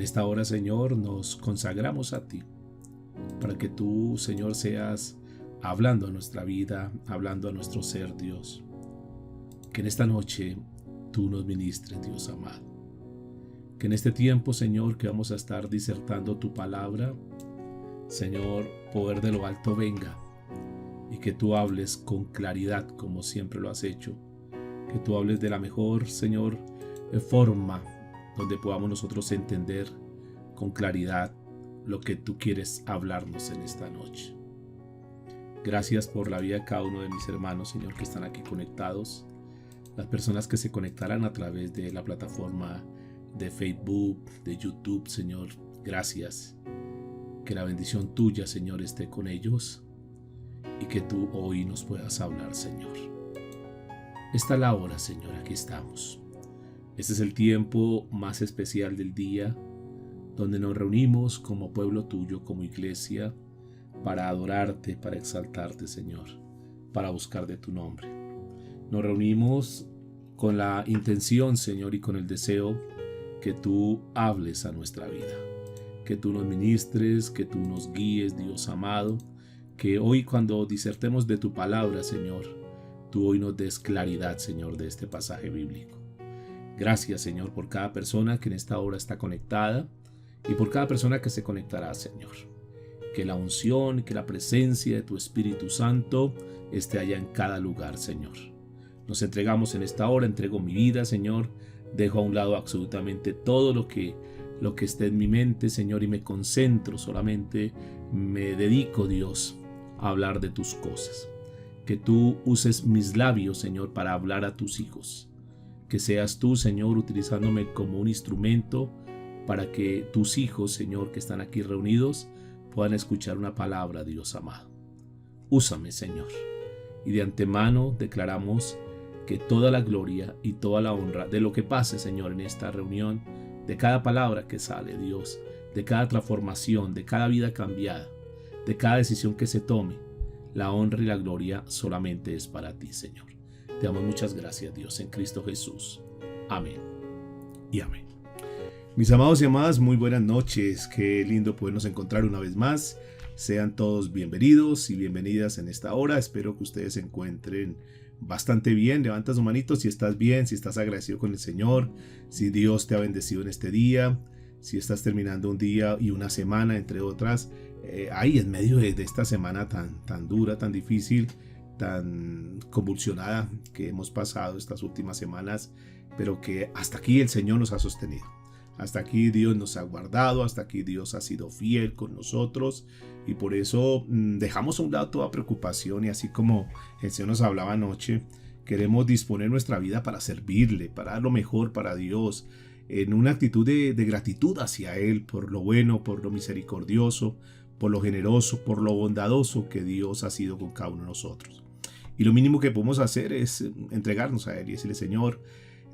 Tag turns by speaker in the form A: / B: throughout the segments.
A: En esta hora, Señor, nos consagramos a ti, para que tú, Señor, seas hablando a nuestra vida, hablando a nuestro ser, Dios. Que en esta noche tú nos ministres, Dios amado. Que en este tiempo, Señor, que vamos a estar disertando tu palabra, Señor, poder de lo alto venga y que tú hables con claridad como siempre lo has hecho. Que tú hables de la mejor, Señor, forma donde podamos nosotros entender con claridad lo que tú quieres hablarnos en esta noche. Gracias por la vida de cada uno de mis hermanos, Señor, que están aquí conectados. Las personas que se conectarán a través de la plataforma de Facebook, de YouTube, Señor, gracias. Que la bendición tuya, Señor, esté con ellos y que tú hoy nos puedas hablar, Señor. Esta es la hora, Señor, aquí estamos. Este es el tiempo más especial del día, donde nos reunimos como pueblo tuyo, como iglesia, para adorarte, para exaltarte, Señor, para buscar de tu nombre. Nos reunimos con la intención, Señor, y con el deseo que tú hables a nuestra vida, que tú nos ministres, que tú nos guíes, Dios amado, que hoy cuando disertemos de tu palabra, Señor, tú hoy nos des claridad, Señor, de este pasaje bíblico. Gracias, Señor, por cada persona que en esta hora está conectada y por cada persona que se conectará, Señor. Que la unción, que la presencia de tu Espíritu Santo esté allá en cada lugar, Señor. Nos entregamos en esta hora, entrego mi vida, Señor. Dejo a un lado absolutamente todo lo que esté en mi mente, Señor, y me concentro, solamente me dedico, Dios, a hablar de tus cosas. Que tú uses mis labios, Señor, para hablar a tus hijos. Que seas tú, Señor, utilizándome como un instrumento para que tus hijos, Señor, que están aquí reunidos, puedan escuchar una palabra, Dios amado. Úsame, Señor. Y de antemano declaramos que toda la gloria y toda la honra de lo que pase, Señor, en esta reunión, de cada palabra que sale, Dios, de cada transformación, de cada vida cambiada, de cada decisión que se tome, la honra y la gloria solamente es para ti, Señor. Te damos muchas gracias, Dios, en Cristo Jesús. Amén y amén. Mis amados y amadas, muy buenas noches. Qué lindo podernos encontrar una vez más. Sean todos bienvenidos y bienvenidas en esta hora. Espero que ustedes se encuentren bastante bien. Levanta sus manitos si estás bien, si estás agradecido con el Señor, si Dios te ha bendecido en este día, si estás terminando un día y una semana, entre otras, ahí en medio de esta semana tan dura, tan difícil, tan convulsionada que hemos pasado estas últimas semanas, pero que hasta aquí el Señor nos ha sostenido. Hasta aquí Dios nos ha guardado, hasta aquí Dios ha sido fiel con nosotros y por eso dejamos a un lado toda preocupación y así como el Señor nos hablaba anoche, queremos disponer nuestra vida para servirle, para dar lo mejor para Dios, en una actitud de gratitud hacia Él por lo bueno, por lo misericordioso, por lo generoso, por lo bondadoso que Dios ha sido con cada uno de nosotros. Y lo mínimo que podemos hacer es entregarnos a Él y decirle, Señor,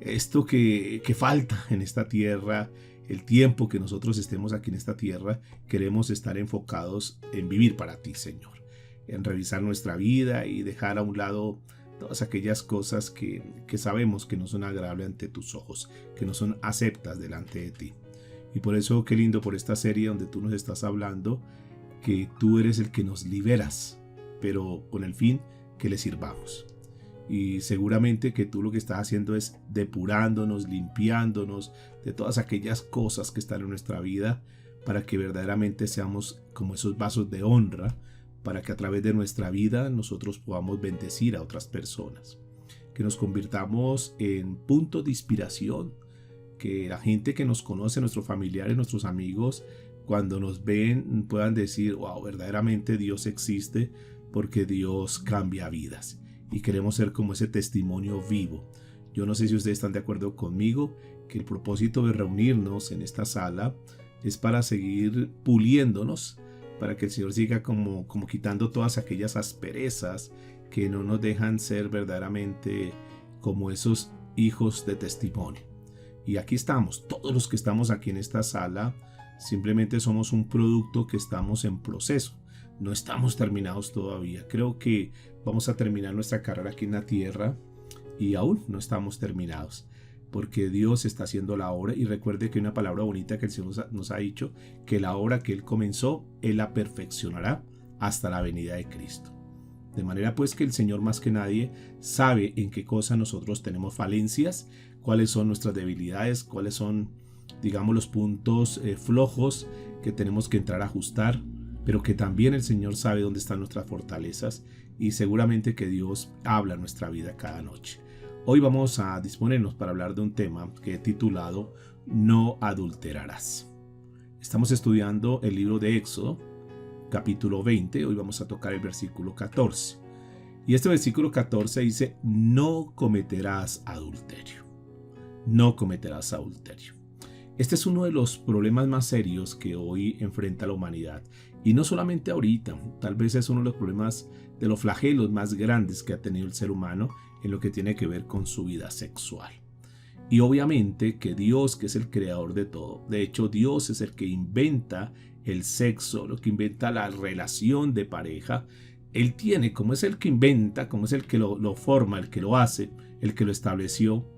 A: esto que falta en esta tierra, el tiempo que nosotros estemos aquí en esta tierra, queremos estar enfocados en vivir para ti, Señor, en revisar nuestra vida y dejar a un lado todas aquellas cosas que sabemos que no son agradables ante tus ojos, que no son aceptas delante de ti. Y por eso qué lindo por esta serie donde tú nos estás hablando que tú eres el que nos liberas, pero con el fin que le sirvamos. Y seguramente que tú lo que estás haciendo es depurándonos, limpiándonos de todas aquellas cosas que están en nuestra vida para que verdaderamente seamos como esos vasos de honra, para que a través de nuestra vida nosotros podamos bendecir a otras personas. Que nos convirtamos en puntos de inspiración, que la gente que nos conoce, nuestros familiares, nuestros amigos, cuando nos ven puedan decir, wow, verdaderamente Dios existe porque Dios cambia vidas. Y queremos ser como ese testimonio vivo. Yo no sé si ustedes están de acuerdo conmigo que el propósito de reunirnos en esta sala es para seguir puliéndonos, para que el Señor siga como quitando todas aquellas asperezas que no nos dejan ser verdaderamente como esos hijos de testimonio. Y aquí estamos, todos los que estamos aquí en esta sala, simplemente somos un producto que estamos en proceso. No estamos terminados todavía. Creo que vamos a terminar nuestra carrera aquí en la tierra y aún no estamos terminados. porque Dios está haciendo la obra. Y recuerde que hay una palabra bonita que el Señor nos ha dicho, que la obra que Él comenzó, Él la perfeccionará hasta la venida de Cristo. De manera pues que el Señor más que nadie sabe en qué cosa nosotros tenemos falencias, cuáles son nuestras debilidades, cuáles son, digamos, los puntos flojos que tenemos que entrar a ajustar, pero que también el Señor sabe dónde están nuestras fortalezas, y seguramente que Dios habla en nuestra vida cada noche. Hoy vamos a disponernos para hablar de un tema que he titulado No adulterarás. Estamos estudiando el libro de Éxodo, capítulo 20. Hoy vamos a tocar el versículo 14. Y este versículo 14 dice: no cometerás adulterio. No cometerás adulterio. Este es uno de los problemas más serios que hoy enfrenta la humanidad. Y no solamente ahorita, tal vez es uno de los problemas, de los flagelos más grandes que ha tenido el ser humano en lo que tiene que ver con su vida sexual. Y obviamente que Dios, que es el creador de todo, de hecho Dios es el que inventa el sexo, lo que inventa la relación de pareja. Él tiene, como es el que inventa, como es el que lo forma, el que lo hace, el que lo estableció,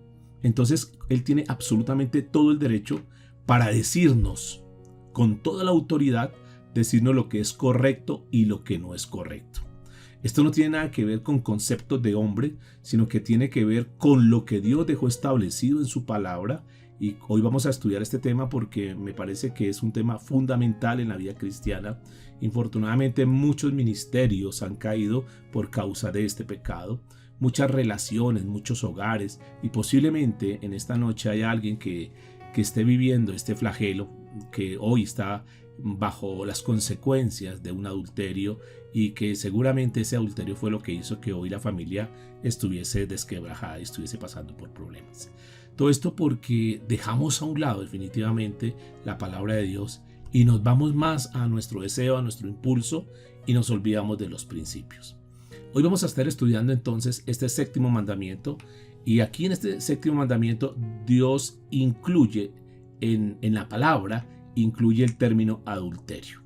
A: entonces Él tiene absolutamente todo el derecho para decirnos, con toda la autoridad, decirnos lo que es correcto y lo que no es correcto. Esto no tiene nada que ver con conceptos de hombre, sino que tiene que ver con lo que Dios dejó establecido en su palabra. Y hoy vamos a estudiar este tema porque me parece que es un tema fundamental en la vida cristiana. Infortunadamente muchos ministerios han caído por causa de este pecado. Muchas relaciones, muchos hogares, y posiblemente en esta noche haya alguien que esté viviendo este flagelo, que hoy está bajo las consecuencias de un adulterio, y que seguramente ese adulterio fue lo que hizo que hoy la familia estuviese desquebrajada y estuviese pasando por problemas. Todo esto porque dejamos a un lado definitivamente la palabra de Dios y nos vamos más a nuestro deseo, a nuestro impulso, y nos olvidamos de los principios. Hoy vamos a estar estudiando entonces este séptimo mandamiento, y aquí en este séptimo mandamiento Dios incluye en la palabra, incluye el término adulterio.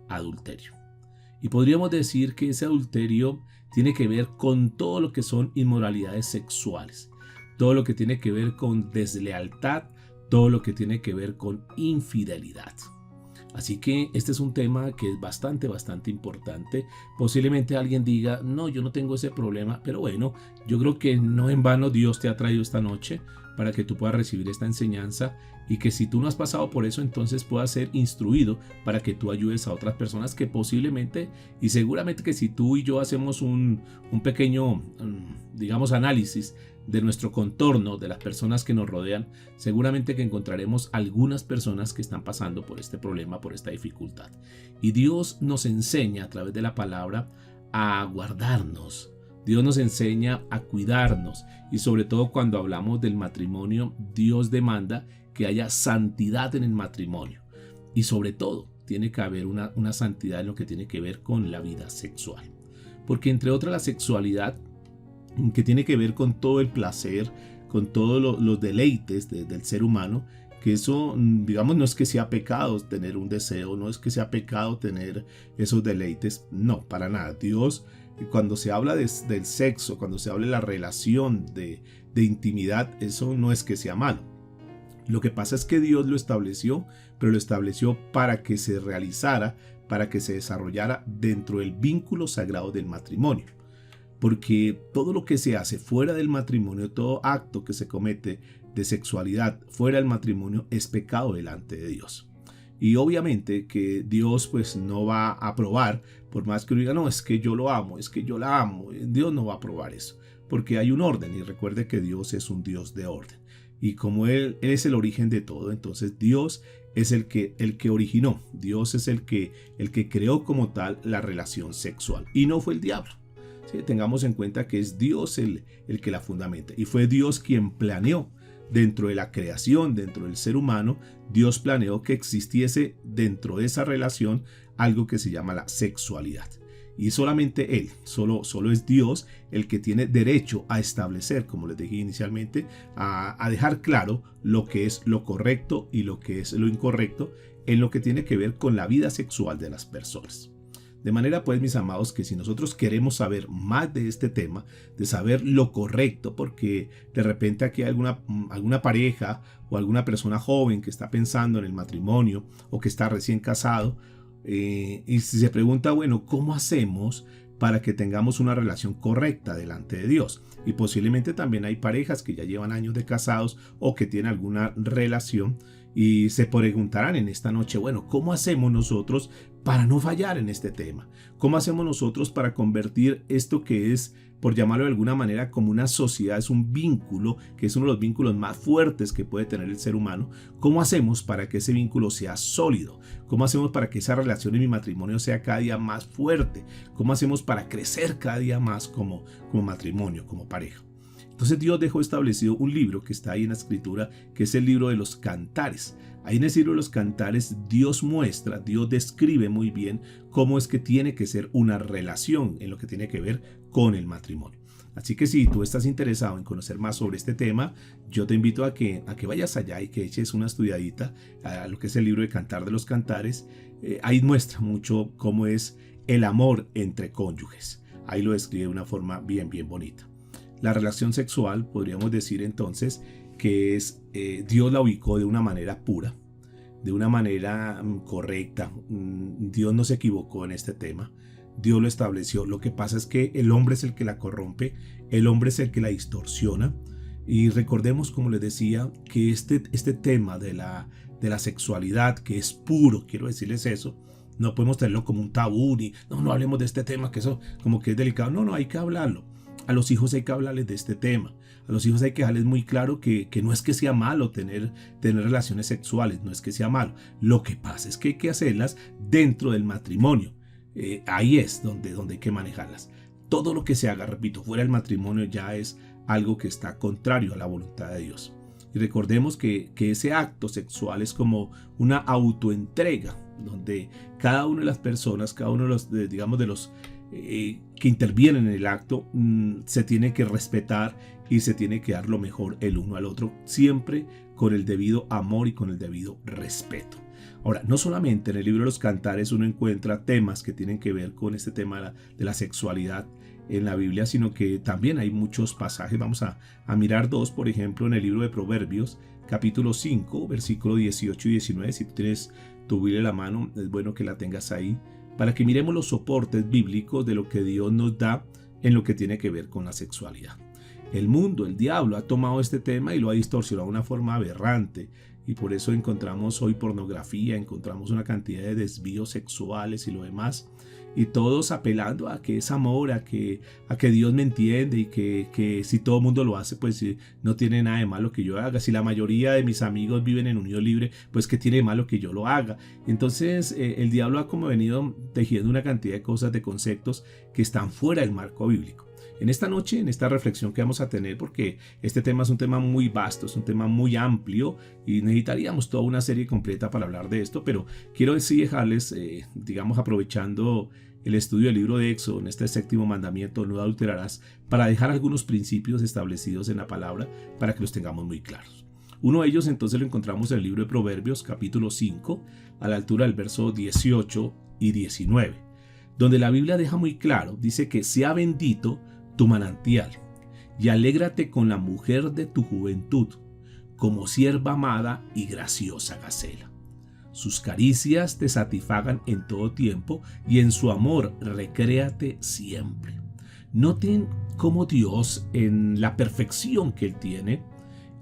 A: Adulterio. Y podríamos decir que ese adulterio tiene que ver con todo lo que son inmoralidades sexuales, todo lo que tiene que ver con deslealtad, todo lo que tiene que ver con infidelidad. Así que este es un tema que es bastante importante. Posiblemente alguien diga: no, yo no tengo ese problema, pero bueno, yo creo que no en vano Dios te ha traído esta noche para que tú puedas recibir esta enseñanza, y que si tú no has pasado por eso, entonces puedas ser instruido para que tú ayudes a otras personas que posiblemente, y seguramente que si tú y yo hacemos un pequeño, digamos, análisis de nuestro contorno, de las personas que nos rodean, seguramente que encontraremos algunas personas que están pasando por este problema, por esta dificultad. Y Dios nos enseña a través de la palabra a guardarnos. Dios nos enseña a cuidarnos, y sobre todo cuando hablamos del matrimonio, Dios demanda que haya santidad en el matrimonio, y sobre todo tiene que haber una santidad en lo que tiene que ver con la vida sexual, porque entre otras la sexualidad, que tiene que ver con todo el placer, con todos los deleites del ser humano, que eso, digamos, no es que sea pecado tener un deseo, no es que sea pecado tener esos deleites, no, para nada. Dios, cuando se habla del sexo, cuando se habla de la relación de intimidad, eso no es que sea malo. Lo que pasa es que Dios lo estableció, pero lo estableció para que se realizara, para que se desarrollara dentro del vínculo sagrado del matrimonio. Porque todo lo que se hace fuera del matrimonio, todo acto que se comete de sexualidad fuera del matrimonio, es pecado delante de Dios. Y obviamente que Dios pues no va a aprobar, por más que uno diga: no, es que yo lo amo, es que yo la amo. Dios no va a aprobar eso, porque hay un orden, y recuerde que Dios es un Dios de orden. Y como Él es el origen de todo, entonces Dios es el que originó, Dios es el que creó como tal la relación sexual, y no fue el diablo. ¿Sí? Tengamos en cuenta que es Dios el que la fundamenta, y fue Dios quien planeó dentro de la creación, dentro del ser humano. Dios planeó que existiese dentro de esa relación algo que se llama la sexualidad, y solamente Él, solo es Dios el que tiene derecho a establecer, como les dije inicialmente, a dejar claro lo que es lo correcto y lo que es lo incorrecto en lo que tiene que ver con la vida sexual de las personas. De manera pues, mis amados, que si nosotros queremos saber más de este tema, de saber lo correcto, porque de repente aquí hay alguna pareja o alguna persona joven que está pensando en el matrimonio o que está recién casado, y si se pregunta, bueno, ¿cómo hacemos para que tengamos una relación correcta delante de Dios? Y posiblemente también hay parejas que ya llevan años de casados o que tienen alguna relación y se preguntarán en esta noche, bueno, ¿cómo hacemos nosotros para no fallar en este tema? ¿Cómo hacemos nosotros para convertir esto que es, por llamarlo de alguna manera, como una sociedad, es un vínculo, que es uno de los vínculos más fuertes que puede tener el ser humano? ¿Cómo hacemos para que ese vínculo sea sólido? ¿Cómo hacemos para que esa relación en mi matrimonio sea cada día más fuerte? ¿Cómo hacemos para crecer cada día más como matrimonio, como pareja? Entonces Dios dejó establecido un libro que está ahí en la escritura, que es el libro de los Cantares. Ahí en ese libro de los Cantares Dios muestra, Dios describe muy bien cómo es que tiene que ser una relación en lo que tiene que ver con el matrimonio. Así que si tú estás interesado en conocer más sobre este tema, yo te invito a que vayas allá y que eches una estudiadita a lo que es el libro de Cantar de los Cantares. Ahí muestra mucho cómo es el amor entre cónyuges. Ahí lo describe de una forma bien bonita. La relación sexual, podríamos decir entonces, que es Dios la ubicó de una manera pura, de una manera correcta. Dios no se equivocó en este tema. Dios lo estableció. Lo que pasa es que el hombre es el que la corrompe, el hombre es el que la distorsiona. Y recordemos, como les decía, que este tema de la sexualidad, que es puro, quiero decirles eso, no podemos tenerlo como un tabú, ni no hablemos de este tema, que eso como que es delicado. No, hay que hablarlo. A los hijos hay que hablarles de este tema. A los hijos hay que dejarles muy claro que no es que sea malo tener relaciones sexuales, no es que sea malo. Lo que pasa es que hay que hacerlas dentro del matrimonio. Ahí es donde hay que manejarlas. Todo lo que se haga, repito, fuera del matrimonio ya es algo que está contrario a la voluntad de Dios. Y recordemos que ese acto sexual es como una autoentrega, donde cada una de las personas, cada uno de los que intervienen en el acto, se tiene que respetar y se tiene que dar lo mejor el uno al otro, siempre con el debido amor y con el debido respeto. Ahora, no solamente en el libro de los Cantares uno encuentra temas que tienen que ver con este tema de la sexualidad en la Biblia, sino que también hay muchos pasajes. Vamos a mirar dos, por ejemplo, en el libro de Proverbios, capítulo 5, versículo 18 y 19. Si tú tienes tu Biblia en la mano, es bueno que la tengas ahí, para que miremos los soportes bíblicos de lo que Dios nos da en lo que tiene que ver con la sexualidad. El mundo, el diablo, ha tomado este tema y lo ha distorsionado de una forma aberrante, y por eso encontramos hoy pornografía, encontramos una cantidad de desvíos sexuales y lo demás, y todos apelando a que es amor, a que Dios me entiende, y que si todo el mundo lo hace, pues no tiene nada de malo que yo haga. Si la mayoría de mis amigos viven en unión libre, pues ¿qué tiene de malo que yo lo haga? Entonces el diablo ha como venido tejiendo una cantidad de cosas, de conceptos que están fuera del marco bíblico. En esta noche, en esta reflexión que vamos a tener, porque este tema es un tema muy vasto, es un tema muy amplio y necesitaríamos toda una serie completa para hablar de esto, pero quiero sí dejarles, aprovechando el estudio del libro de Éxodo, en este séptimo mandamiento, no adulterarás, para dejar algunos principios establecidos en la palabra para que los tengamos muy claros. Uno de ellos entonces lo encontramos en el libro de Proverbios, capítulo 5, a la altura del verso 18 y 19, donde la Biblia deja muy claro, dice que sea bendito tu manantial, y alégrate con la mujer de tu juventud, como sierva amada y graciosa gacela. Sus caricias te satisfagan en todo tiempo, y en su amor recréate siempre. Noten cómo Dios, en la perfección que Él tiene,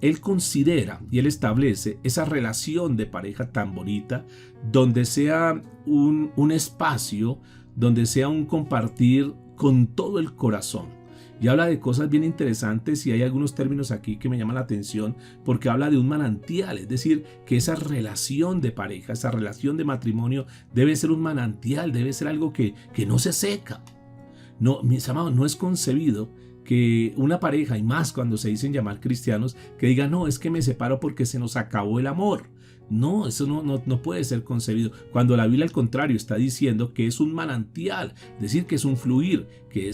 A: Él considera y Él establece esa relación de pareja tan bonita, donde sea un espacio, donde sea un compartir con todo el corazón. Y habla de cosas bien interesantes, y hay algunos términos aquí que me llaman la atención, porque habla de un manantial, es decir, que esa relación de pareja, esa relación de matrimonio debe ser un manantial, debe ser algo que no se seca. No, mis amados, no es concebido que una pareja, y más cuando se dicen llamar cristianos, que digan, no, es que me separo porque se nos acabó el amor. No, eso no puede ser concebido. Cuando la Biblia al contrario está diciendo que es un manantial, es decir, que es un fluir, que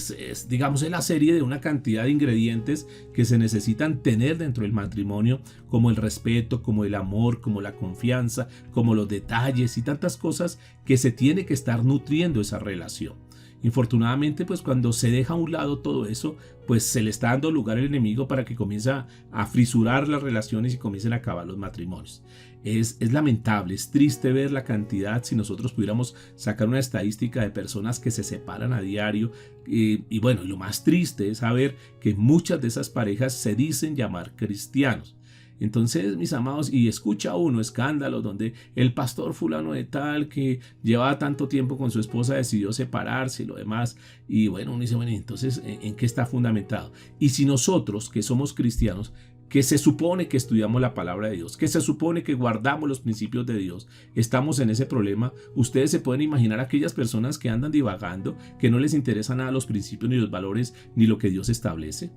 A: digamos, es la serie de una cantidad de ingredientes que se necesitan tener dentro del matrimonio, como el respeto, como el amor, como la confianza, como los detalles y tantas cosas que se tiene que estar nutriendo esa relación. Infortunadamente, pues cuando se deja a un lado todo eso, pues se le está dando lugar al enemigo para que comience a frisurar las relaciones y comiencen a acabar los matrimonios. Es lamentable, es triste ver la cantidad, si nosotros pudiéramos sacar una estadística de personas que se separan a diario, y bueno, lo más triste es saber que muchas de esas parejas se dicen llamar cristianos. Entonces, mis amados, y escucha uno escándalos donde el pastor fulano de tal que llevaba tanto tiempo con su esposa decidió separarse y lo demás. Y bueno, uno dice, bueno, entonces, ¿en qué está fundamentado? Y si nosotros, que somos cristianos, que se supone que estudiamos la palabra de Dios, que se supone que guardamos los principios de Dios, estamos en ese problema, ustedes se pueden imaginar aquellas personas que andan divagando, que no les interesa nada los principios ni los valores ni lo que Dios establece.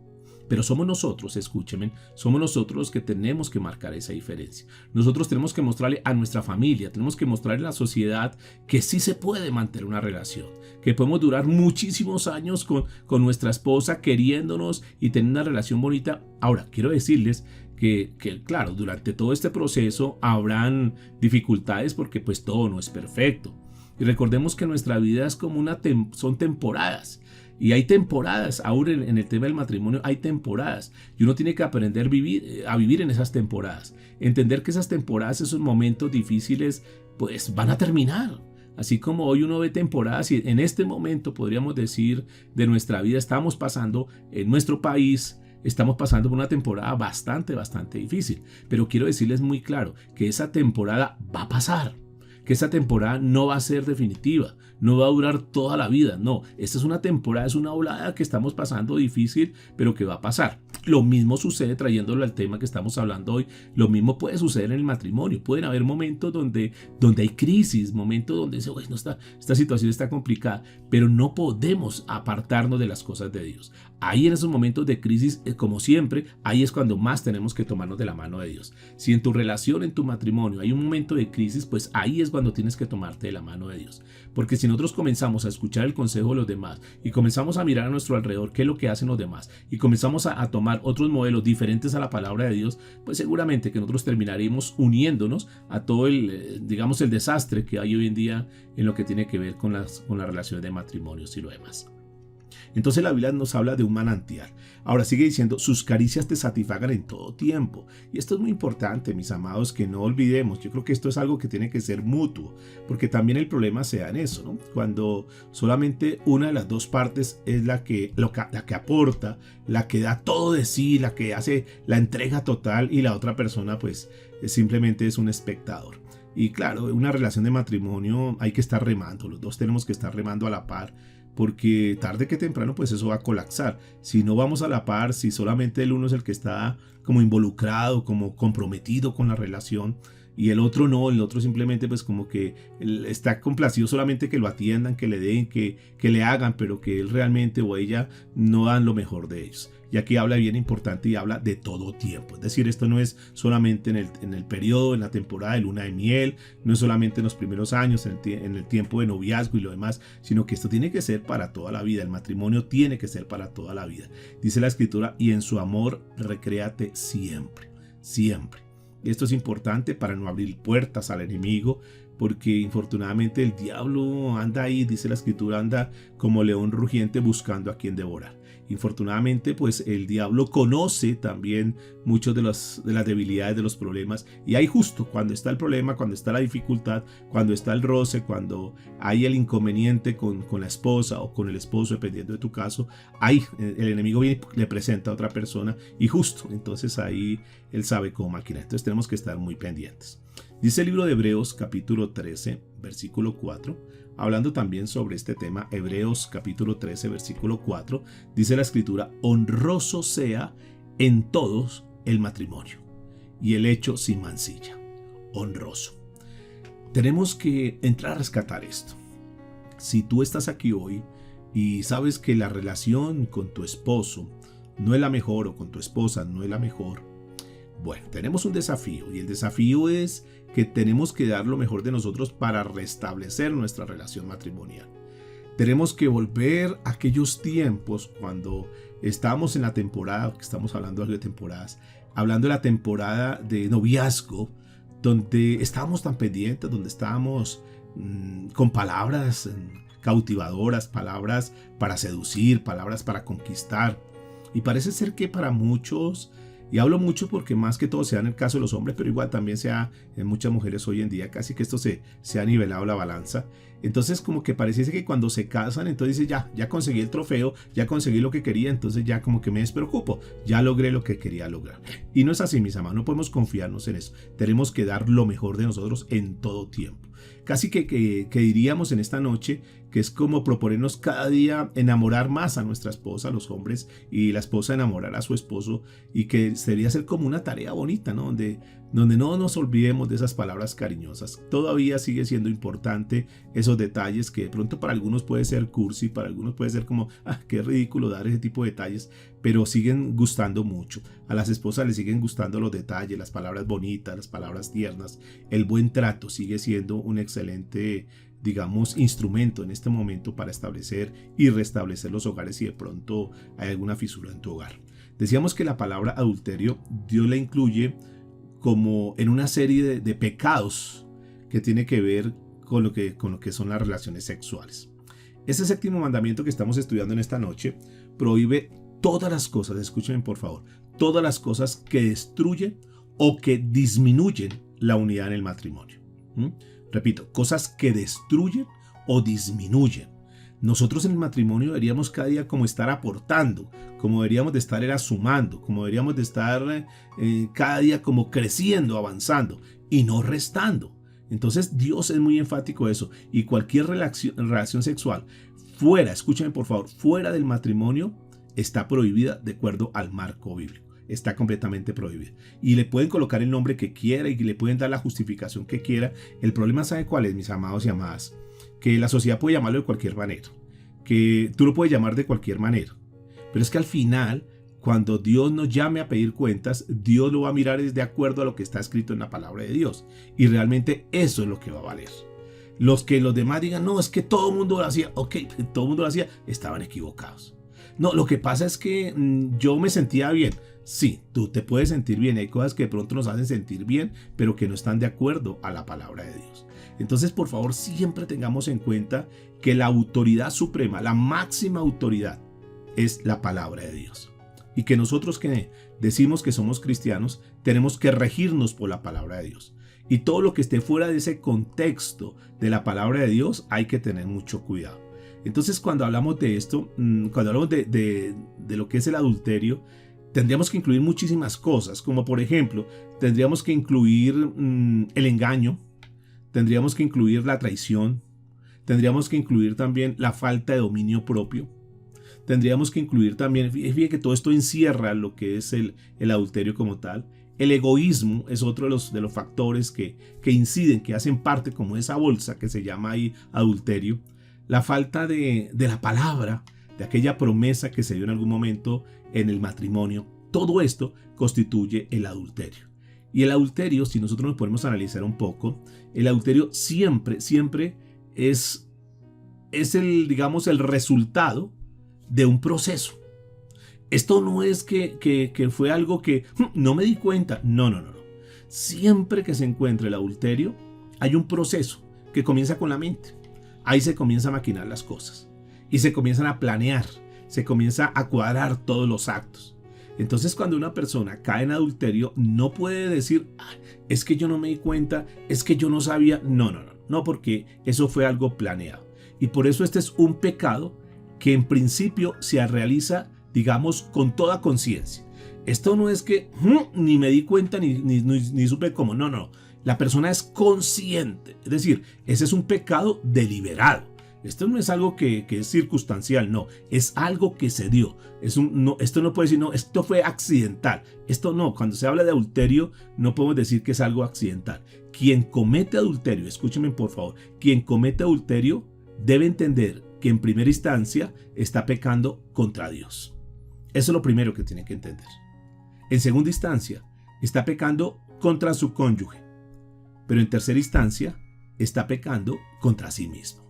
A: Pero somos nosotros, escúchenme, somos nosotros los que tenemos que marcar esa diferencia. Nosotros tenemos que mostrarle a nuestra familia, tenemos que mostrarle a la sociedad que sí se puede mantener una relación, que podemos durar muchísimos años con nuestra esposa queriéndonos y tener una relación bonita. Ahora, quiero decirles que claro, durante todo este proceso habrán dificultades porque pues todo no es perfecto. Y recordemos que nuestra vida es como son temporadas. Y hay temporadas, aún en el tema del matrimonio hay temporadas. Y uno tiene que aprender a vivir en esas temporadas. Entender que esas temporadas, esos momentos difíciles, pues van a terminar. Así como hoy uno ve temporadas y en este momento podríamos decir de nuestra vida estamos pasando en nuestro país. Estamos pasando por una temporada bastante difícil. Pero quiero decirles muy claro que esa temporada va a pasar. Que esa temporada no va a ser definitiva, no va a durar toda la vida, no, esta es una temporada, es una olada que estamos pasando difícil, pero que va a pasar. Lo mismo sucede, trayéndolo al tema que estamos hablando hoy, lo mismo puede suceder en el matrimonio. Pueden haber momentos donde hay crisis, momentos donde dice, no, esta situación está complicada, pero no podemos apartarnos de las cosas de Dios. Ahí en esos momentos de crisis, como siempre, ahí es cuando más tenemos que tomarnos de la mano de Dios. Si en tu relación, en tu matrimonio hay un momento de crisis, pues ahí es cuando tienes que tomarte de la mano de Dios. Porque si nosotros comenzamos a escuchar el consejo de los demás y comenzamos a mirar a nuestro alrededor qué es lo que hacen los demás y comenzamos a tomar otros modelos diferentes a la palabra de Dios, pues seguramente que nosotros terminaremos uniéndonos a todo el desastre que hay hoy en día en lo que tiene que ver con las relaciones de matrimonios y lo demás. Entonces la Biblia nos habla de un manantial. Ahora sigue diciendo, sus caricias te satisfagan en todo tiempo. Y esto es muy importante, mis amados, que no olvidemos. Yo creo que esto es algo que tiene que ser mutuo, porque también el problema se da en eso, ¿no? Cuando solamente una de las dos partes es la que aporta, la que da todo de sí, la que hace la entrega total, y la otra persona pues simplemente es un espectador. Y claro, en una relación de matrimonio hay que estar remando, los dos tenemos que estar remando a la par, porque tarde que temprano pues eso va a colapsar. Si no vamos a la par, si solamente el uno es el que está como involucrado, como comprometido con la relación, y el otro no, el otro simplemente pues como que está complacido solamente que lo atiendan, que le den, que le hagan, pero que él realmente o ella no dan lo mejor de ellos. Y aquí habla bien importante y habla de todo tiempo. Es decir, esto no es solamente en el periodo, en la temporada de luna de miel, no es solamente en los primeros años, en el tiempo de noviazgo y lo demás, sino que esto tiene que ser para toda la vida. El matrimonio tiene que ser para toda la vida. Dice la Escritura, y en su amor recréate siempre, siempre. Y esto es importante para no abrir puertas al enemigo, porque infortunadamente el diablo anda ahí, dice la Escritura, anda como león rugiente buscando a quien devorar. Infortunadamente, pues el diablo conoce también muchas de las debilidades, de los problemas, y ahí justo cuando está el problema, cuando está la dificultad, cuando está el roce, cuando hay el inconveniente con la esposa o con el esposo, dependiendo de tu caso, ahí el enemigo viene y le presenta a otra persona, y justo entonces ahí él sabe cómo maquinar. Entonces tenemos que estar muy pendientes. Dice el libro de Hebreos capítulo 13, versículo 4, hablando también sobre este tema. Hebreos capítulo 13, versículo 4, dice la Escritura, honroso sea en todos el matrimonio y el hecho sin mancilla. Honroso. Tenemos que entrar a rescatar esto. Si tú estás aquí hoy y sabes que la relación con tu esposo no es la mejor, o con tu esposa no es la mejor, Bueno, tenemos un desafío y el desafío es que tenemos que dar lo mejor de nosotros para restablecer nuestra relación matrimonial. Tenemos que volver a aquellos tiempos cuando estábamos en la temporada, que estamos hablando de temporadas, hablando de la temporada de noviazgo, donde estábamos tan pendientes, donde estábamos con palabras cautivadoras, palabras para seducir, palabras para conquistar. Y parece ser que para muchos, y hablo mucho porque más que todo se da en el caso de los hombres, pero igual también se da en muchas mujeres hoy en día, casi que esto se ha nivelado la balanza. Entonces como que pareciese que cuando se casan, entonces dice ya conseguí el trofeo, ya conseguí lo que quería, entonces ya como que me despreocupo, ya logré lo que quería lograr. Y no es así, mis amados, no podemos confiarnos en eso. Tenemos que dar lo mejor de nosotros en todo tiempo. Casi que diríamos en esta noche que es como proponernos cada día enamorar más a nuestra esposa, los hombres, y la esposa enamorar a su esposo, y que sería ser como una tarea bonita, ¿no? Donde no nos olvidemos de esas palabras cariñosas. Todavía sigue siendo importante esos detalles que de pronto para algunos puede ser cursi, para algunos puede ser como, qué ridículo dar ese tipo de detalles, pero siguen gustando mucho. A las esposas les siguen gustando los detalles, las palabras bonitas, las palabras tiernas. El buen trato sigue siendo un excelente, digamos, instrumento en este momento para establecer y restablecer los hogares si de pronto hay alguna fisura en tu hogar. Decíamos que la palabra adulterio Dios la incluye como en una serie de pecados que tiene que ver con lo que son las relaciones sexuales. Ese séptimo mandamiento que estamos estudiando en esta noche prohíbe todas las cosas, escúchenme por favor, todas las cosas que destruyen o que disminuyen la unidad en el matrimonio. Repito, cosas que destruyen o disminuyen. Nosotros en el matrimonio deberíamos cada día como estar aportando, como deberíamos de estar sumando, como deberíamos de estar cada día como creciendo, avanzando y no restando. Entonces Dios es muy enfático de eso, y cualquier relación sexual fuera, escúchenme por favor, fuera del matrimonio está prohibida de acuerdo al marco bíblico. Está completamente prohibida. Y le pueden colocar el nombre que quiera y le pueden dar la justificación que quiera. El problema, ¿sabe cuál es, mis amados y amadas? Que la sociedad puede llamarlo de cualquier manera. Que tú lo puedes llamar de cualquier manera. Pero es que al final, cuando Dios nos llame a pedir cuentas, Dios lo va a mirar de acuerdo a lo que está escrito en la palabra de Dios. Y realmente eso es lo que va a valer. Los demás digan, no, es que todo el mundo lo hacía. Ok, todo el mundo lo hacía. Estaban equivocados. No, lo que pasa es que yo me sentía bien. Sí, tú te puedes sentir bien. Hay cosas que de pronto nos hacen sentir bien, pero que no están de acuerdo a la palabra de Dios. Entonces, por favor, siempre tengamos en cuenta que la autoridad suprema, la máxima autoridad, es la palabra de Dios. Y que nosotros que decimos que somos cristianos, tenemos que regirnos por la palabra de Dios. Y todo lo que esté fuera de ese contexto de la palabra de Dios, hay que tener mucho cuidado. Entonces, cuando hablamos de esto, cuando hablamos de lo que es el adulterio, tendríamos que incluir muchísimas cosas, como por ejemplo, tendríamos que incluir el engaño, tendríamos que incluir la traición, tendríamos que incluir también la falta de dominio propio, tendríamos que incluir también, fíjate que todo esto encierra lo que es el adulterio como tal. El egoísmo es otro de los factores que inciden, que hacen parte como esa bolsa que se llama ahí adulterio. La falta de la palabra, de aquella promesa que se dio en algún momento en el matrimonio, todo esto constituye el adulterio. Y el adulterio, si nosotros nos ponemos a analizar un poco, el adulterio siempre es el resultado de un proceso. Esto no es que fue algo que no me di cuenta. No. Siempre que se encuentra el adulterio, hay un proceso que comienza con la mente. Ahí se comienza a maquinar las cosas y se comienzan a planear, se comienza a cuadrar todos los actos. Entonces, cuando una persona cae en adulterio, no puede decir, es que yo no me di cuenta, es que yo no sabía. No, porque eso fue algo planeado. Y por eso este es un pecado que en principio se realiza, digamos, con toda conciencia. Esto no es que ni me di cuenta ni supe cómo. No. La persona es consciente. Es decir, ese es un pecado deliberado. Esto no es algo que es circunstancial, no. Es algo que se dio. Esto no puede decir, no, esto fue accidental. Esto no. Cuando se habla de adulterio, no podemos decir que es algo accidental. Quien comete adulterio, escúchenme por favor, quien comete adulterio debe entender que en primera instancia está pecando contra Dios. Eso es lo primero que tiene que entender. En segunda instancia, está pecando contra su cónyuge, pero en tercera instancia está pecando contra sí mismo.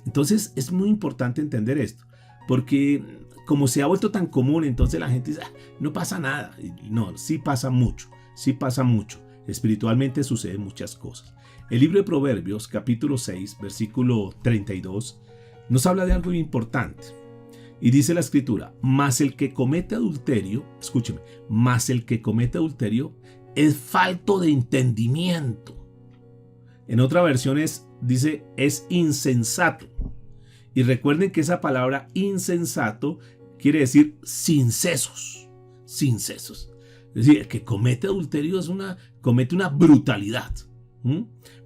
A: Entonces es muy importante entender esto, porque como se ha vuelto tan común, entonces la gente dice, no pasa nada. No, sí pasa mucho, sí pasa mucho. Espiritualmente suceden muchas cosas. El libro de Proverbios, capítulo 6, versículo 32, nos habla de algo importante. Y dice la escritura, mas el que comete adulterio, escúcheme, mas el que comete adulterio es falto de entendimiento. En otra versión dice, es insensato. Y recuerden que esa palabra insensato quiere decir sin sesos, sin sesos. Es decir, el que comete adulterio comete una brutalidad.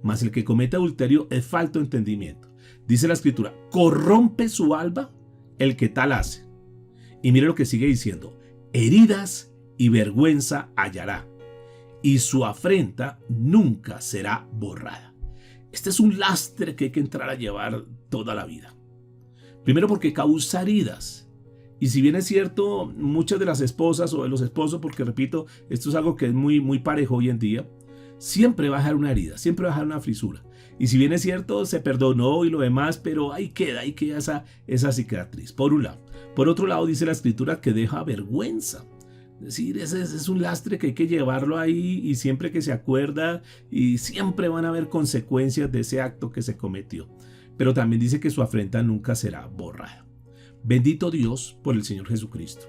A: Mas el que comete adulterio es falto de entendimiento. Dice la escritura, corrompe su alma el que tal hace. Y mire lo que sigue diciendo, heridas y vergüenza hallará, y su afrenta nunca será borrada. Este es un lastre que hay que entrar a llevar toda la vida. Primero porque causa heridas. Y si bien es cierto, muchas de las esposas o de los esposos, porque repito, esto es algo que es muy, muy parejo hoy en día, siempre va a dejar una herida, siempre va a dejar una fisura. Y si bien es cierto, se perdonó y lo demás, pero ahí queda esa cicatriz, por un lado. Por otro lado, dice la escritura que deja vergüenza. Es decir, ese es un lastre que hay que llevarlo ahí y siempre que se acuerda y siempre van a haber consecuencias de ese acto que se cometió. Pero también dice que su afrenta nunca será borrada. Bendito Dios por el Señor Jesucristo.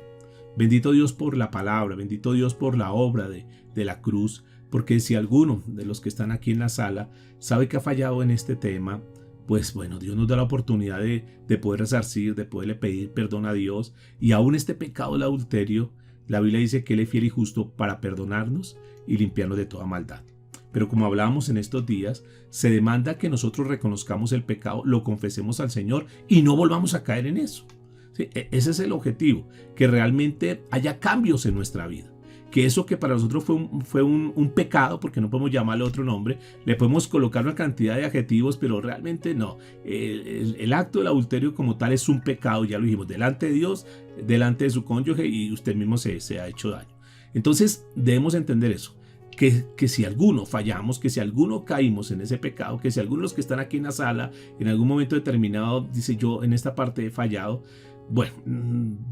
A: Bendito Dios por la palabra, bendito Dios por la obra de la cruz, porque si alguno de los que están aquí en la sala sabe que ha fallado en este tema, pues bueno, Dios nos da la oportunidad de poder resarcir, de poderle pedir perdón a Dios. Y aún este pecado del adulterio, la Biblia dice que Él es fiel y justo para perdonarnos y limpiarnos de toda maldad. Pero como hablábamos en estos días, se demanda que nosotros reconozcamos el pecado, lo confesemos al Señor y no volvamos a caer en eso. ¿Sí? Ese es el objetivo, que realmente haya cambios en nuestra vida. Que eso que para nosotros fue un pecado, porque no podemos llamarle otro nombre, le podemos colocar una cantidad de adjetivos, pero realmente no. El acto del adulterio como tal es un pecado, ya lo dijimos, delante de Dios, delante de su cónyuge, y usted mismo se ha hecho daño. Entonces debemos entender eso. Que si alguno fallamos, que si alguno caímos en ese pecado, que si algunos de los que están aquí en la sala en algún momento determinado dice yo en esta parte he fallado, bueno,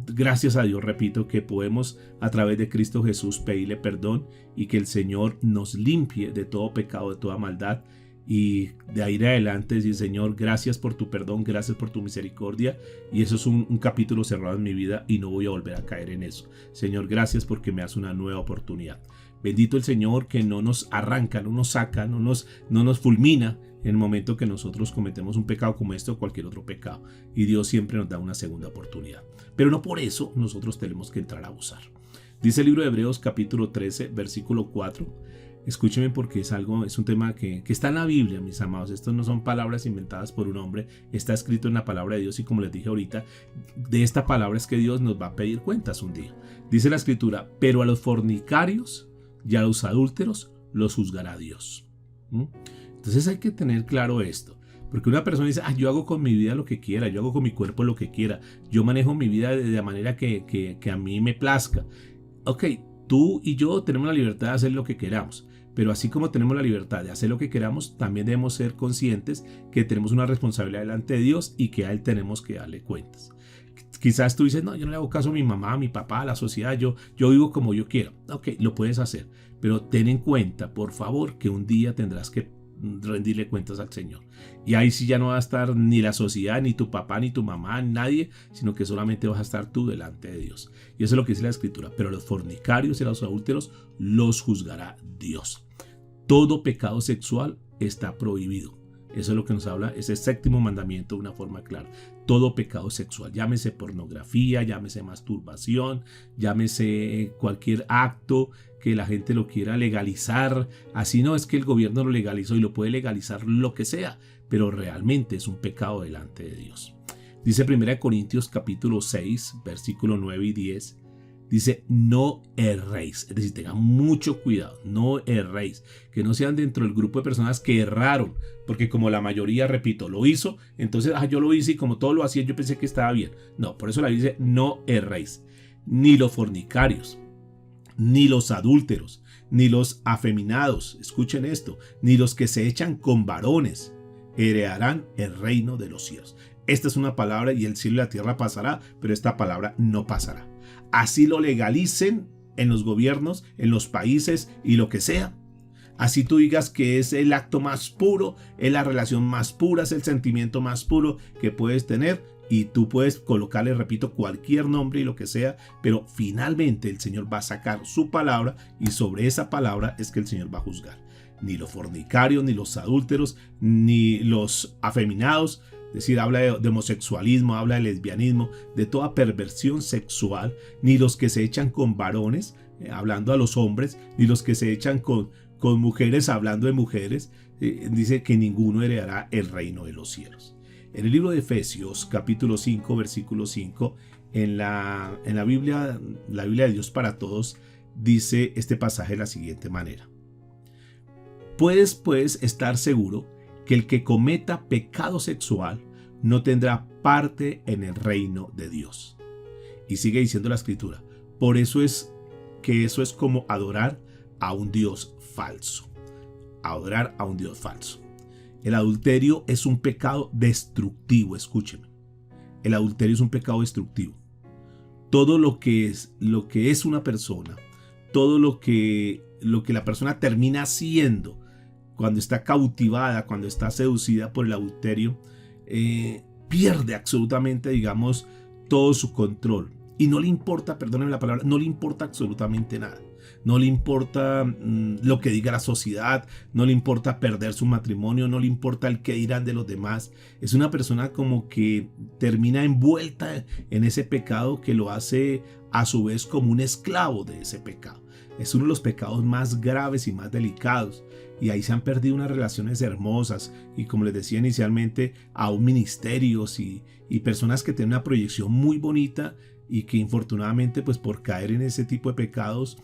A: gracias a Dios, repito, que podemos a través de Cristo Jesús pedirle perdón y que el Señor nos limpie de todo pecado, de toda maldad. Y de ahí en adelante decir, Señor, gracias por tu perdón, gracias por tu misericordia. Y eso es un capítulo cerrado en mi vida y no voy a volver a caer en eso. Señor, gracias porque me das una nueva oportunidad. Bendito el Señor que no nos arranca, no nos saca, no nos fulmina en el momento que nosotros cometemos un pecado como este o cualquier otro pecado. Y Dios siempre nos da una segunda oportunidad. Pero no por eso nosotros tenemos que entrar a abusar. Dice el libro de Hebreos capítulo 13, versículo 4. Escúcheme porque es un tema que está en la Biblia, mis amados. Esto no son palabras inventadas por un hombre. Está escrito en la palabra de Dios y como les dije ahorita, de esta palabra es que Dios nos va a pedir cuentas un día. Dice la escritura, pero a los fornicarios y a los adúlteros los juzgará Dios. Entonces hay que tener claro esto, porque una persona dice, yo hago con mi vida lo que quiera, yo hago con mi cuerpo lo que quiera, yo manejo mi vida de la manera que a mí me plazca. Ok, tú y yo tenemos la libertad de hacer lo que queramos, pero así como tenemos la libertad de hacer lo que queramos, también debemos ser conscientes que tenemos una responsabilidad delante de Dios y que a Él tenemos que darle cuentas. Quizás tú dices, no, yo no le hago caso a mi mamá, a mi papá, a la sociedad, yo vivo como yo quiero. Ok, lo puedes hacer, pero ten en cuenta, por favor, que un día tendrás que rendirle cuentas al Señor. Y ahí sí ya no va a estar ni la sociedad, ni tu papá, ni tu mamá, ni nadie, sino que solamente vas a estar tú delante de Dios. Y eso es lo que dice la Escritura. Pero a los fornicarios y a los adúlteros los juzgará Dios. Todo pecado sexual está prohibido. Eso es lo que nos habla ese séptimo mandamiento de una forma clara. Todo pecado sexual, llámese pornografía, llámese masturbación, llámese cualquier acto que la gente lo quiera legalizar. Así no es que el gobierno lo legalizó y lo puede legalizar lo que sea, pero realmente es un pecado delante de Dios. Dice 1 Corintios capítulo 6, versículo 9 y 10. Dice, no erréis, es decir, tengan mucho cuidado, no erréis, que no sean dentro del grupo de personas que erraron, porque como la mayoría, repito, lo hizo, entonces yo lo hice y como todos lo hacían yo pensé que estaba bien. No, por eso la Biblia dice, no erréis, ni los fornicarios, ni los adúlteros, ni los afeminados, escuchen esto, ni los que se echan con varones, heredarán el reino de los cielos. Esta es una palabra y el cielo y la tierra pasará, pero esta palabra no pasará. Así lo legalicen en los gobiernos, en los países y lo que sea. Así tú digas que es el acto más puro, es la relación más pura, es el sentimiento más puro que puedes tener. Y tú puedes colocarle, repito, cualquier nombre y lo que sea, pero finalmente el Señor va a sacar su palabra y sobre esa palabra es que el Señor va a juzgar. Ni los fornicarios, ni los adúlteros, ni los afeminados, es decir, habla de homosexualismo, habla de lesbianismo, de toda perversión sexual, ni los que se echan con varones, hablando a los hombres, ni los que se echan con mujeres, hablando de mujeres, dice que ninguno heredará el reino de los cielos. En el libro de Efesios, capítulo 5, versículo 5, en la Biblia de Dios para Todos, dice este pasaje de la siguiente manera. Puedes, pues, estar seguro que el que cometa pecado sexual no tendrá parte en el reino de Dios. Y sigue diciendo la Escritura, por eso es que eso es como adorar a un Dios falso. Adorar a un Dios falso. El adulterio es un pecado destructivo, escúcheme. El adulterio es un pecado destructivo. Todo lo que es una persona, todo lo que la persona termina siendo cuando está cautivada, cuando está seducida por el adulterio, pierde absolutamente, digamos, todo su control. Y no le importa, perdónenme la palabra, no le importa absolutamente nada. No le importa lo que diga la sociedad, no le importa perder su matrimonio, no le importa el qué dirán de los demás. Es una persona como que termina envuelta en ese pecado que lo hace a su vez como un esclavo de ese pecado. Es uno de los pecados más graves y más delicados. Y ahí se han perdido unas relaciones hermosas y, como les decía inicialmente, aún ministerios y personas que tienen una proyección muy bonita y que infortunadamente pues por caer en ese tipo de pecados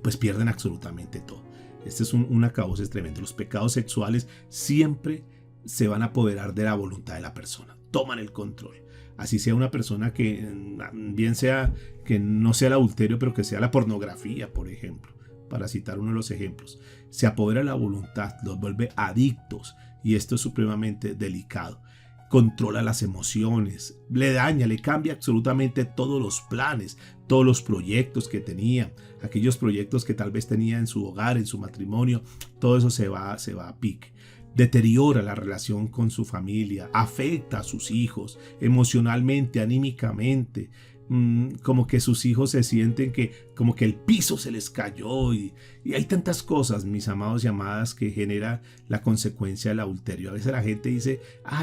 A: pues pierden absolutamente todo. Este es un acabose tremendo. Los pecados sexuales siempre se van a apoderar de la voluntad de la persona, toman el control. Así sea una persona que bien sea que no sea el adulterio, pero que sea la pornografía, por ejemplo, para citar uno de los ejemplos. Se apodera de la voluntad, los vuelve adictos y esto es supremamente delicado. Controla las emociones, le daña, le cambia absolutamente todos los planes, todos los proyectos que tenía, aquellos proyectos que tal vez tenía en su hogar, en su matrimonio, todo eso se va a pique. Deteriora la relación con su familia, afecta a sus hijos emocionalmente, anímicamente, como que sus hijos se sienten como que el piso se les cayó y hay tantas cosas, mis amados y amadas, que genera la consecuencia del adulterio. A veces la gente dice,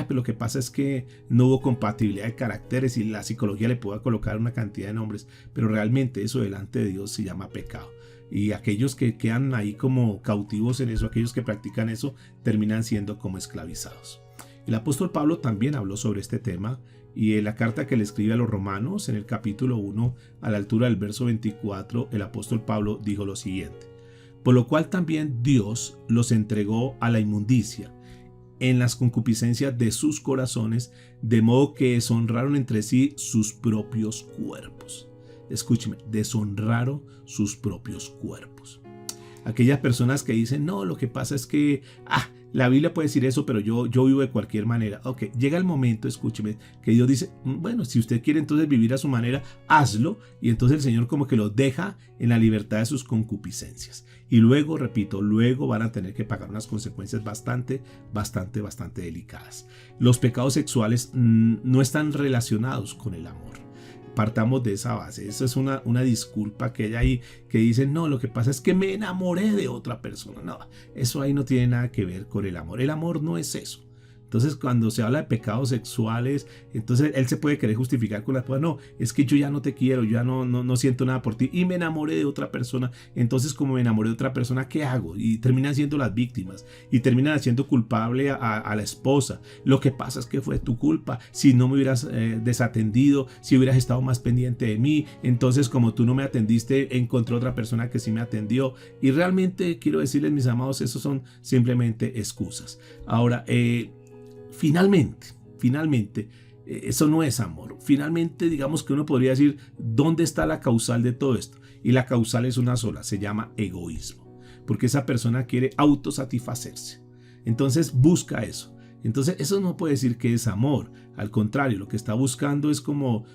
A: pero lo que pasa es que no hubo compatibilidad de caracteres y la psicología le puede colocar una cantidad de nombres, pero realmente eso delante de Dios se llama pecado. Y aquellos que quedan ahí como cautivos en eso, aquellos que practican eso, terminan siendo como esclavizados. El apóstol Pablo también habló sobre este tema y en la carta que le escribe a los romanos, en el capítulo 1, a la altura del verso 24, el apóstol Pablo dijo lo siguiente: por lo cual también Dios los entregó a la inmundicia en las concupiscencias de sus corazones, de modo que deshonraron entre sí sus propios cuerpos. Escúcheme, deshonraron sus propios cuerpos. Aquellas personas que dicen, no, lo que pasa es que, la Biblia puede decir eso, pero yo vivo de cualquier manera. Ok, llega el momento, escúcheme, que Dios dice, bueno, si usted quiere entonces vivir a su manera, hazlo. Y entonces el Señor como que lo deja en la libertad de sus concupiscencias. Y luego, repito, luego van a tener que pagar unas consecuencias bastante delicadas. Los pecados sexuales no están relacionados con el amor. Partamos de esa base. Eso es una disculpa que hay ahí que dicen, no, lo que pasa es que me enamoré de otra persona. No, eso ahí no tiene nada que ver con el amor. El amor no es eso. Entonces, cuando se habla de pecados sexuales, entonces él se puede querer justificar con la esposa. No, es que yo ya no te quiero, yo ya no siento nada por ti y me enamoré de otra persona. Entonces, como me enamoré de otra persona, ¿qué hago? Y terminan siendo las víctimas y terminan haciendo culpable a la esposa. Lo que pasa es que fue tu culpa. Si no me hubieras desatendido, si hubieras estado más pendiente de mí, entonces como tú no me atendiste, encontré otra persona que sí me atendió. Y realmente quiero decirles, mis amados, eso son simplemente excusas. Ahora, Finalmente, eso no es amor. Finalmente, digamos que uno podría decir, ¿dónde está la causal de todo esto? y la causal es una sola, se llama egoísmo, porque esa persona quiere autosatisfacerse. Entonces busca eso. Entonces eso no puede decir que es amor, al contrario, lo que está buscando es como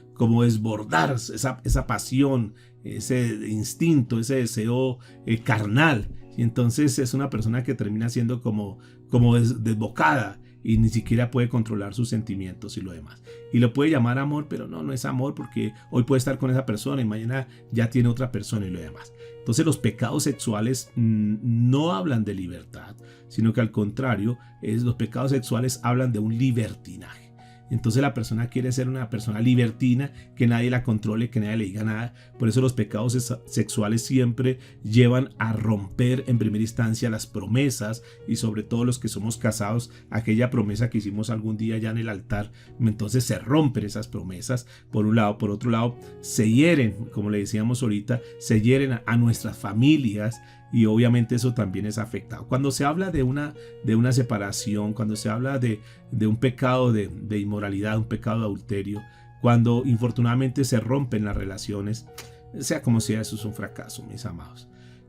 A: desbordar esa pasión, ese instinto, ese deseo carnal. Y entonces es una persona que termina siendo como desbocada y ni siquiera puede controlar sus sentimientos y lo demás. Y lo puede llamar amor, pero no es amor, porque hoy puede estar con esa persona y mañana ya tiene otra persona y lo demás. Entonces los pecados sexuales no hablan de libertad, sino que al contrario, los pecados sexuales hablan de un libertinaje. Entonces la persona quiere ser una persona libertina, que nadie la controle, que nadie le diga nada. Por eso los pecados sexuales siempre llevan a romper en primera instancia las promesas, y sobre todo los que somos casados, aquella promesa que hicimos algún día ya en el altar. Entonces se rompen esas promesas por un lado. Por otro lado, se hieren, como le decíamos ahorita, se hieren a nuestras familias. Y obviamente eso también es afectado. Cuando se habla de una separación, cuando se habla de un pecado de inmoralidad, un pecado de adulterio, cuando infortunadamente se rompen las relaciones, sea como sea, eso es un fracaso, mis amados.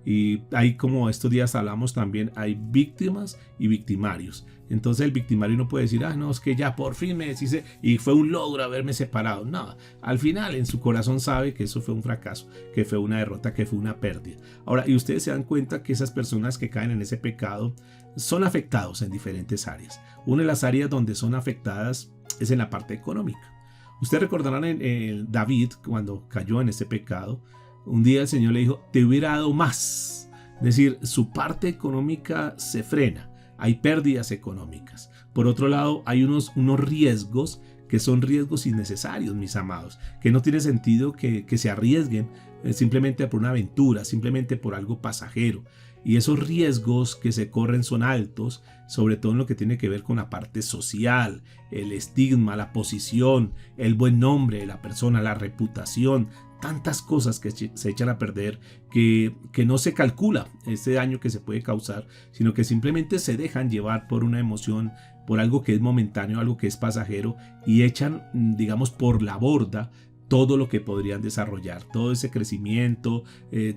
A: Y ahí, como estos días hablamos también, hay víctimas y victimarios. Entonces el victimario no puede decir, no, es que ya por fin me deshice y fue un logro haberme separado. No, al final en su corazón sabe que eso fue un fracaso, que fue una derrota, que fue una pérdida. Ahora, y ustedes se dan cuenta que esas personas que caen en ese pecado son afectados en diferentes áreas. Una de las áreas donde son afectadas es en la parte económica. Ustedes recordarán en David, cuando cayó en ese pecado, un día el Señor le dijo, te hubiera dado más. Es decir, su parte económica se frena. Hay pérdidas económicas. Por otro lado, hay unos riesgos que son riesgos innecesarios, mis amados, que no tiene sentido que se arriesguen simplemente por una aventura, simplemente por algo pasajero. Y esos riesgos que se corren son altos, sobre todo en lo que tiene que ver con la parte social, el estigma, la posición, el buen nombre de la persona, la reputación. Tantas cosas que se echan a perder que no se calcula ese daño que se puede causar, sino que simplemente se dejan llevar por una emoción, por algo que es momentáneo, algo que es pasajero, y echan, digamos, por la borda todo lo que podrían desarrollar, todo ese crecimiento,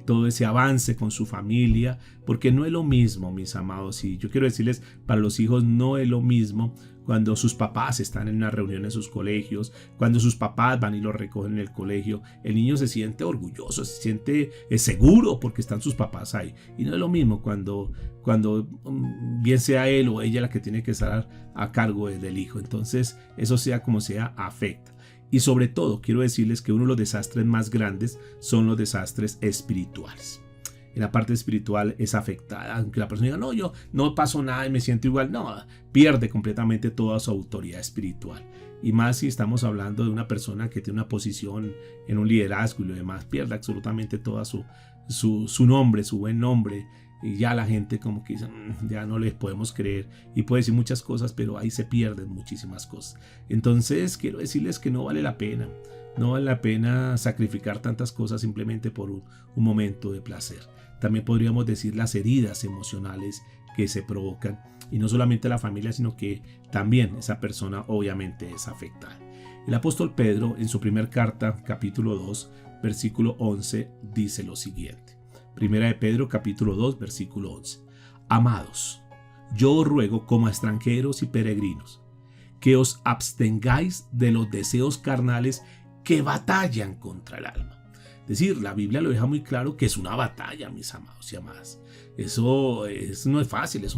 A: todo ese avance con su familia, porque no es lo mismo, mis amados, y yo quiero decirles, para los hijos no es lo mismo cuando sus papás están en una reunión en sus colegios, cuando sus papás van y los recogen en el colegio. El niño se siente orgulloso, se siente seguro porque están sus papás ahí. Y no es lo mismo cuando bien sea él o ella la que tiene que estar a cargo del hijo. Entonces, eso sea como sea, afecta. Y sobre todo, quiero decirles que uno de los desastres más grandes son los desastres espirituales. En la parte espiritual es afectada, aunque la persona diga, no, yo no paso nada y me siento igual, no, pierde completamente toda su autoridad espiritual. Y más si estamos hablando de una persona que tiene una posición en un liderazgo y lo demás, pierde absolutamente toda su nombre, su buen nombre, y ya la gente como que dice, ya no les podemos creer, y puede decir muchas cosas, pero ahí se pierden muchísimas cosas. Entonces quiero decirles que no vale la pena. No vale la pena sacrificar tantas cosas simplemente por un momento de placer. También podríamos decir las heridas emocionales que se provocan, y no solamente la familia, sino que también esa persona obviamente es afectada. El apóstol Pedro, en su primera carta, capítulo 2, versículo 11, dice lo siguiente. Primera de Pedro, capítulo 2, versículo 11. Amados, yo os ruego como a extranjeros y peregrinos, que os abstengáis de los deseos carnales que batallan contra el alma. Es decir, la Biblia lo deja muy claro que es una batalla, mis amados y amadas. Eso no es fácil, es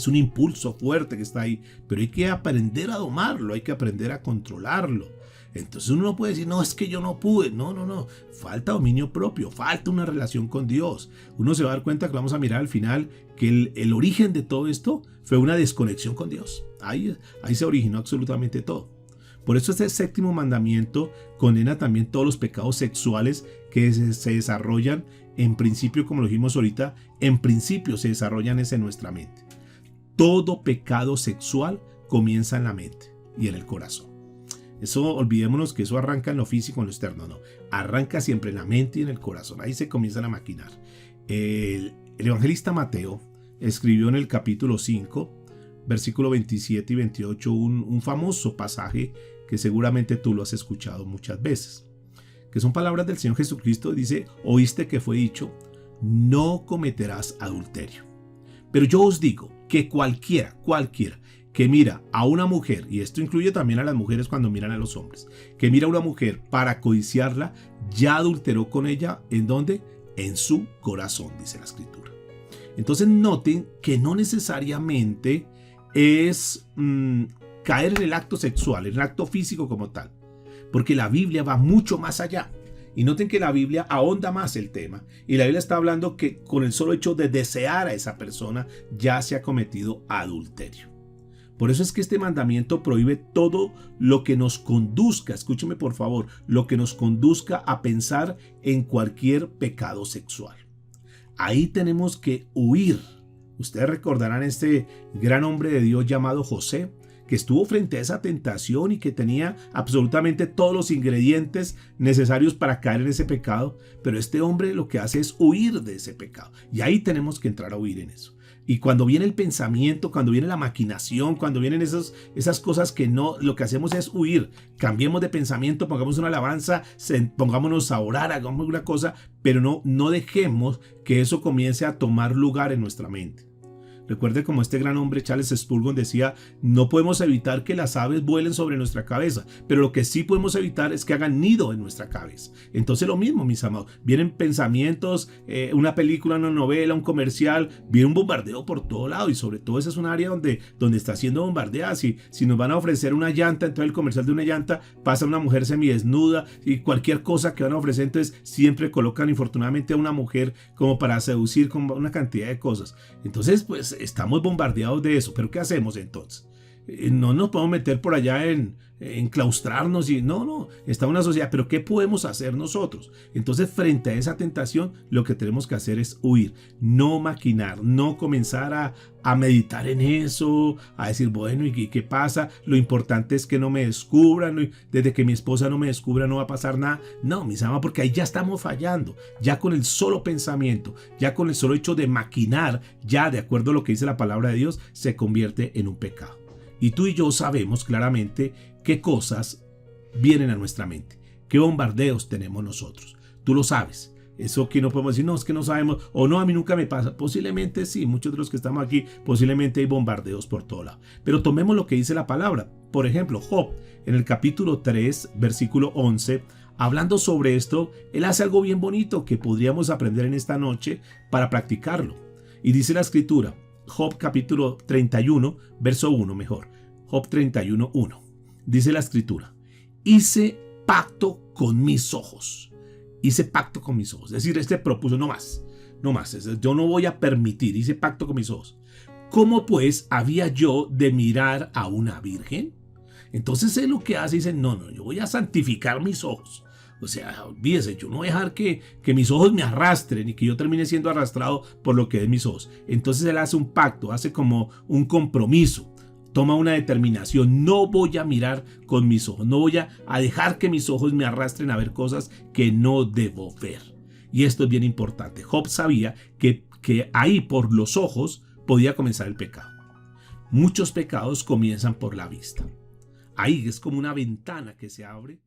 A: un impulso fuerte que está ahí, pero hay que aprender a domarlo, hay que aprender a controlarlo. Entonces uno no puede decir, no, es que yo no pude. No. Falta dominio propio, falta una relación con Dios. Uno se va a dar cuenta que vamos a mirar al final que el origen de todo esto fue una desconexión con Dios. Ahí se originó absolutamente todo. Por eso este séptimo mandamiento condena también todos los pecados sexuales que se desarrollan en principio, como lo dijimos ahorita, en principio se desarrollan en nuestra mente. Todo pecado sexual comienza en la mente y en el corazón. Eso, olvidémonos que eso arranca en lo físico, en lo externo, no. Arranca siempre en la mente y en el corazón. Ahí se comienzan a maquinar. El evangelista Mateo escribió en el capítulo 5, versículo 27 y 28, un famoso pasaje que seguramente tú lo has escuchado muchas veces. que son palabras del Señor Jesucristo. Dice, oíste que fue dicho, no cometerás adulterio. Pero yo os digo que cualquiera que mira a una mujer, y esto incluye también a las mujeres cuando miran a los hombres, que mira a una mujer para codiciarla, ya adulteró con ella, ¿en dónde? En su corazón, dice la Escritura. Entonces noten que no necesariamente es caer en el acto sexual, en el acto físico como tal, porque la Biblia va mucho más allá. Y noten que la Biblia ahonda más el tema. Y la Biblia está hablando que con el solo hecho de desear a esa persona ya se ha cometido adulterio. Por eso es que este mandamiento prohíbe todo lo que nos conduzca, escúcheme por favor, lo que nos conduzca a pensar en cualquier pecado sexual. Ahí tenemos que huir. Ustedes recordarán este gran hombre de Dios llamado José, que estuvo frente a esa tentación y que tenía absolutamente todos los ingredientes necesarios para caer en ese pecado, pero este hombre lo que hace es huir de ese pecado, y ahí tenemos que entrar a huir en eso. Y cuando viene el pensamiento, cuando viene la maquinación, cuando vienen esas cosas que no, lo que hacemos es huir. Cambiemos de pensamiento, pongamos una alabanza, pongámonos a orar, hagamos una cosa, pero no dejemos que eso comience a tomar lugar en nuestra mente. Recuerde como este gran hombre Charles Spurgeon decía, no podemos evitar que las aves vuelen sobre nuestra cabeza, pero lo que sí podemos evitar es que hagan nido en nuestra cabeza. Entonces lo mismo, mis amados, vienen pensamientos, una película, una novela, un comercial, viene un bombardeo por todo lado, y sobre todo esa es un área donde está siendo bombardeada. Si nos van a ofrecer una llanta, entonces el comercial de una llanta pasa una mujer semidesnuda, y cualquier cosa que van a ofrecer, entonces siempre colocan infortunadamente a una mujer como para seducir con una cantidad de cosas. Entonces pues estamos bombardeados de eso. ¿Pero qué hacemos entonces? No nos podemos meter por allá en claustrarnos y no, está una sociedad, pero ¿qué podemos hacer nosotros? Entonces, frente a esa tentación, lo que tenemos que hacer es huir, no maquinar, no comenzar a meditar en eso, a decir, bueno, ¿y qué pasa? Lo importante es que no me descubran, desde que mi esposa no me descubra no va a pasar nada. No, mis amados, porque ahí ya estamos fallando, ya con el solo pensamiento, ya con el solo hecho de maquinar, ya de acuerdo a lo que dice la palabra de Dios, se convierte en un pecado. Y tú y yo sabemos claramente qué cosas vienen a nuestra mente, qué bombardeos tenemos nosotros. Tú lo sabes. Eso que no podemos decir, no, es que no sabemos, o no, a mí nunca me pasa. Posiblemente sí, muchos de los que estamos aquí, posiblemente hay bombardeos por todo lado. Pero tomemos lo que dice la palabra. Por ejemplo, Job, en el capítulo 3, versículo 11, hablando sobre esto, él hace algo bien bonito que podríamos aprender en esta noche para practicarlo. Y dice la Escritura, Job capítulo 31, verso 1 mejor. Job 31, 1. Dice la Escritura, hice pacto con mis ojos. Hice pacto con mis ojos. Es decir, propuso no más. Yo no voy a permitir. Hice pacto con mis ojos. ¿Cómo pues había yo de mirar a una virgen? Entonces él lo que hace, dice, no, yo voy a santificar mis ojos. O sea, olvídese, yo no voy a dejar que mis ojos me arrastren y que yo termine siendo arrastrado por lo que es mis ojos. Entonces él hace un pacto, hace como un compromiso. Toma una determinación, no voy a mirar con mis ojos, no voy a dejar que mis ojos me arrastren a ver cosas que no debo ver. Y esto es bien importante. Job sabía que ahí por los ojos podía comenzar el pecado. Muchos pecados comienzan por la vista. Ahí es como una ventana que se abre.